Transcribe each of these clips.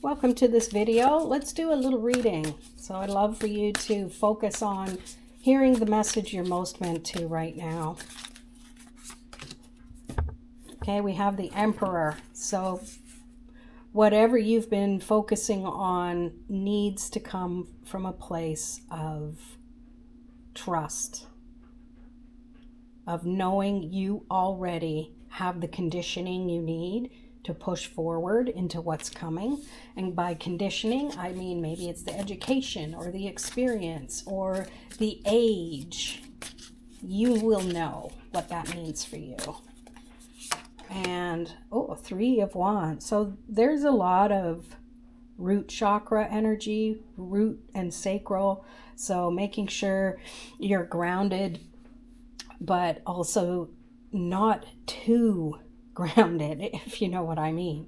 Welcome to this video. Let's do a little reading. So I'd love for you to focus on hearing the message you're most meant to right now. Okay, we have the Emperor. So whatever you've been focusing on needs to come from a place of trust, of knowing you already have the conditioning you need to push forward into what's coming. And by conditioning, I mean maybe it's the education or the experience or the age. You will know what that means for you. And Three of Wands. So there's a lot of root chakra energy, root and sacral. So making sure you're grounded, but also not too grounded, if you know what I mean.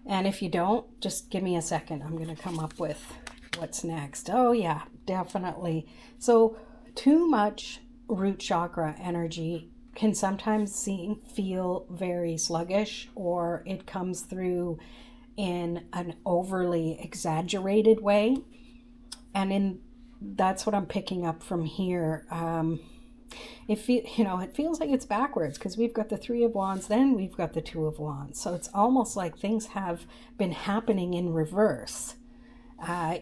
And if you don't, just give me a second. I'm going to come up with what's next. Oh yeah, definitely. So too much root chakra energy can sometimes feel very sluggish, or it comes through in an overly exaggerated way. And that's what I'm picking up from here. It feels like it's backwards, because we've got the Three of Wands, then we've got the Two of Wands. So it's almost like things have been happening in reverse.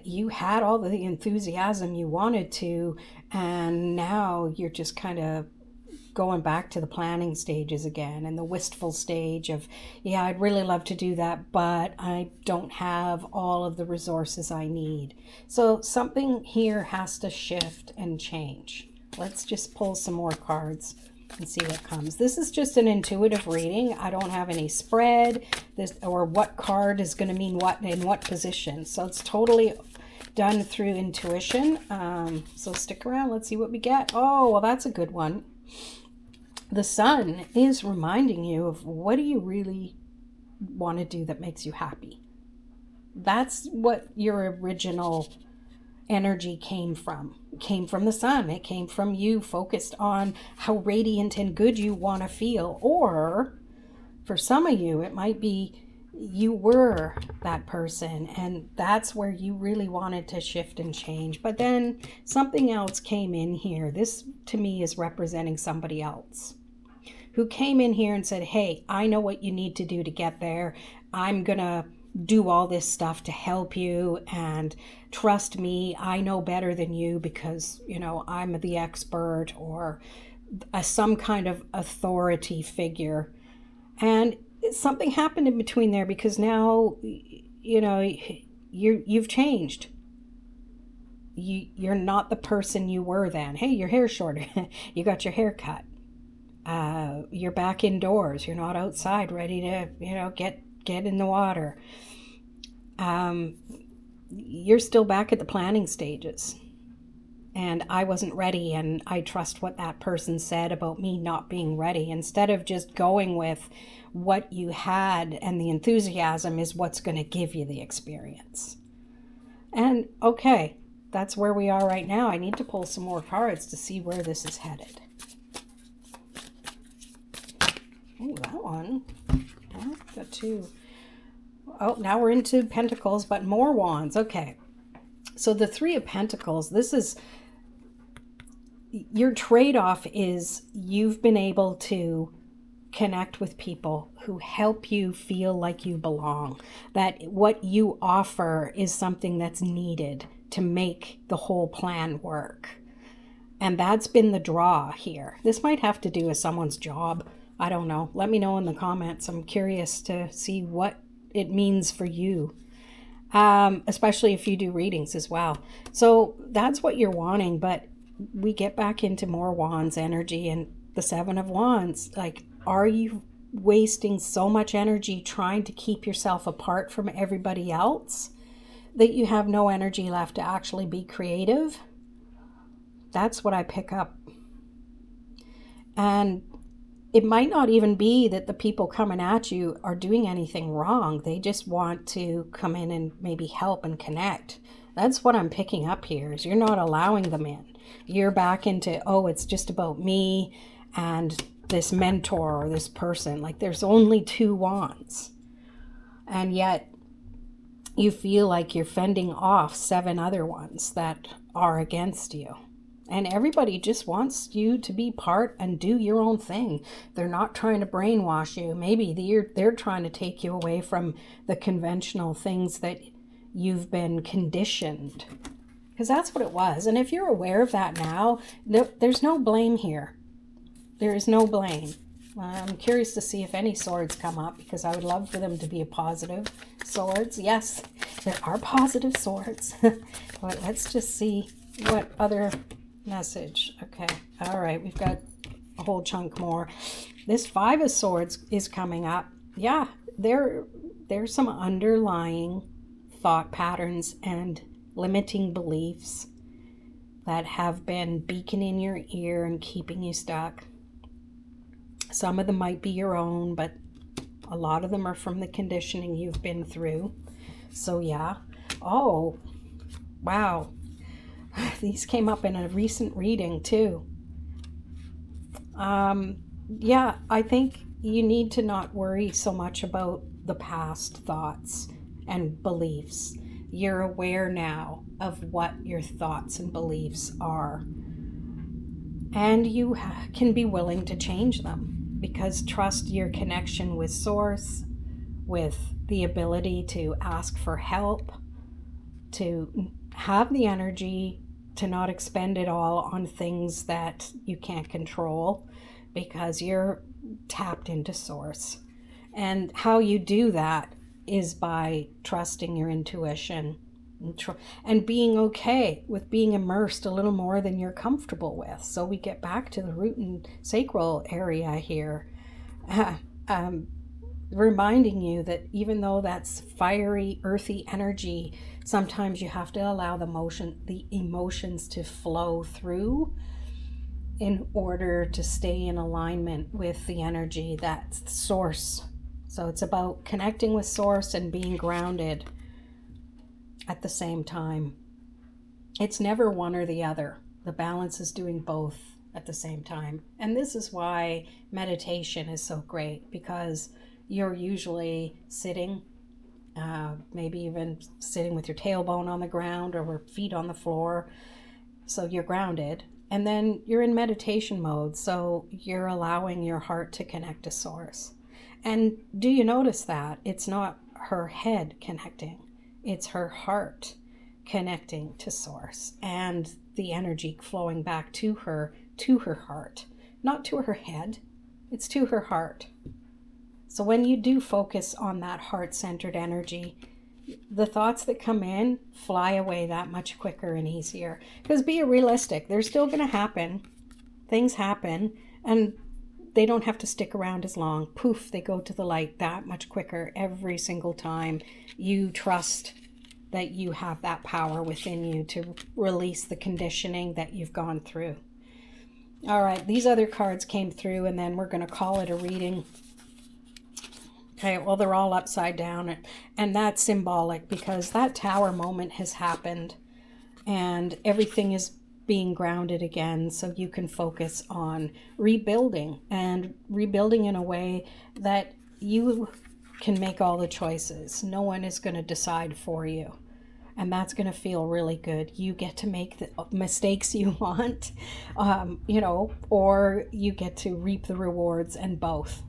You had all the enthusiasm you wanted to, and now you're just kind of going back to the planning stages again, and the wistful stage of, yeah, I'd really love to do that, but I don't have all of the resources I need. So something here has to shift and change. Let's just pull some more cards and see what comes. This is just an intuitive reading. I don't have any spread or what card is going to mean what in what position. So it's totally done through intuition. So stick around. Let's see what we get. Oh, well, that's a good one. The Sun is reminding you of, what do you really want to do that makes you happy? That's what your original energy came from. It came from the Sun. It came from you focused on how radiant and good you want to feel. Or for some of you, it might be you were that person, and that's where you really wanted to shift and change. But then something else came in here. This to me is representing somebody else who came in here and said, hey, I know what you need to do to get there. I'm gonna do all this stuff to help you, and trust me, I know better than you, because I'm the expert, or some kind of authority figure. And something happened in between there, because now you've changed. You're not the person you were then. Hey, your hair's shorter. You got your hair cut. You're back indoors. You're not outside ready to get in the water. You're still back at the planning stages. And I wasn't ready, and I trust what that person said about me not being ready, instead of just going with what you had, and the enthusiasm is what's going to give you the experience. And okay, that's where we are right now. I need to pull some more cards to see where this is headed. Oh, that one. Oh, got two. Oh, now we're into Pentacles, but more Wands. Okay. So the Three of Pentacles, this is your trade-off, is you've been able to connect with people who help you feel like you belong, that what you offer is something that's needed to make the whole plan work. And that's been the draw here. This might have to do with someone's job. I don't know. Let me know in the comments. I'm curious to see what it means for you. Especially if you do readings as well. So that's what you're wanting, but we get back into more Wands energy, and the Seven of Wands. Like, are you wasting so much energy trying to keep yourself apart from everybody else that you have no energy left to actually be creative? That's what I pick up. And it might not even be that the people coming at you are doing anything wrong. They just want to come in and maybe help and connect. That's what I'm picking up here, is you're not allowing them in. You're back into, oh, it's just about me and this mentor or this person. Like, there's only two wands. And yet you feel like you're fending off 7 other ones that are against you. And everybody just wants you to be part and do your own thing. They're not trying to brainwash you. Maybe they're trying to take you away from the conventional things that you've been conditioned. Because that's what it was. And if you're aware of that now, there's no blame here. There is no blame. I'm curious to see if any swords come up, because I would love for them to be a positive swords. Yes, there are positive swords. But let's just see what other message. Okay. All right. We've got a whole chunk more. This 5 of Swords is coming up. Yeah, there's some underlying thought patterns and limiting beliefs that have been beaking in your ear and keeping you stuck. Some of them might be your own, but a lot of them are from the conditioning you've been through. So yeah. Oh, wow. These came up in a recent reading too. Yeah, I think you need to not worry so much about the past thoughts and beliefs. You're aware now of what your thoughts and beliefs are. And you can be willing to change them, because trust your connection with Source, with the ability to ask for help, to have the energy to not expend it all on things that you can't control, because you're tapped into Source. And how you do that is by trusting your intuition and being okay with being immersed a little more than you're comfortable with. So we get back to the root and sacral area here. Reminding you that even though that's fiery, earthy energy, sometimes you have to allow the emotions to flow through in order to stay in alignment with the energy that's Source. So it's about connecting with Source and being grounded at the same time. It's never one or the other. The balance is doing both at the same time. And this is why meditation is so great, because you're usually sitting, maybe even sitting with your tailbone on the ground or feet on the floor. So you're grounded. And then you're in meditation mode. So you're allowing your heart to connect to Source. And do you notice that? It's not her head connecting. It's her heart connecting to Source, and the energy flowing back to her heart, not to her head. It's to her heart. So when you do focus on that heart-centered energy, the thoughts that come in fly away that much quicker and easier. Because be realistic, they're still going to happen. Things happen, and they don't have to stick around as long. Poof, they go to the light that much quicker every single time you trust that you have that power within you to release the conditioning that you've gone through. All right, these other cards came through, and then we're going to call it a reading. Okay, well, they're all upside down, and that's symbolic because that tower moment has happened and everything is being grounded again, so you can focus on rebuilding and rebuilding in a way that you can make all the choices. No one is going to decide for you, and that's going to feel really good. You get to make the mistakes you want, or you get to reap the rewards, and both.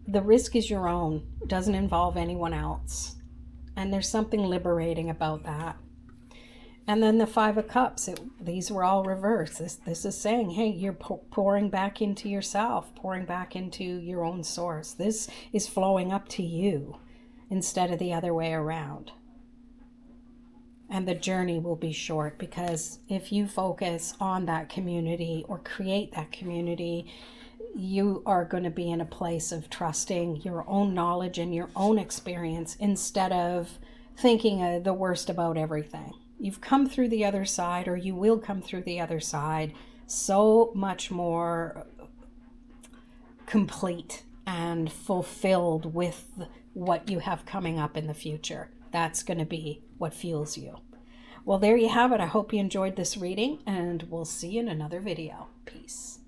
The risk is your own. It doesn't involve anyone else, and there's something liberating about that. And then the 5 of Cups, these were all reversed. This is saying, hey, you're pouring back into yourself, pouring back into your own Source. This is flowing up to you instead of the other way around. And the journey will be short, because if you focus on that community or create that community, you are going to be in a place of trusting your own knowledge and your own experience instead of thinking the worst about everything. You've come through the other side, or you will come through the other side so much more complete and fulfilled with what you have coming up in the future. That's going to be what fuels you. Well, there you have it. I hope you enjoyed this reading, and we'll see you in another video. Peace.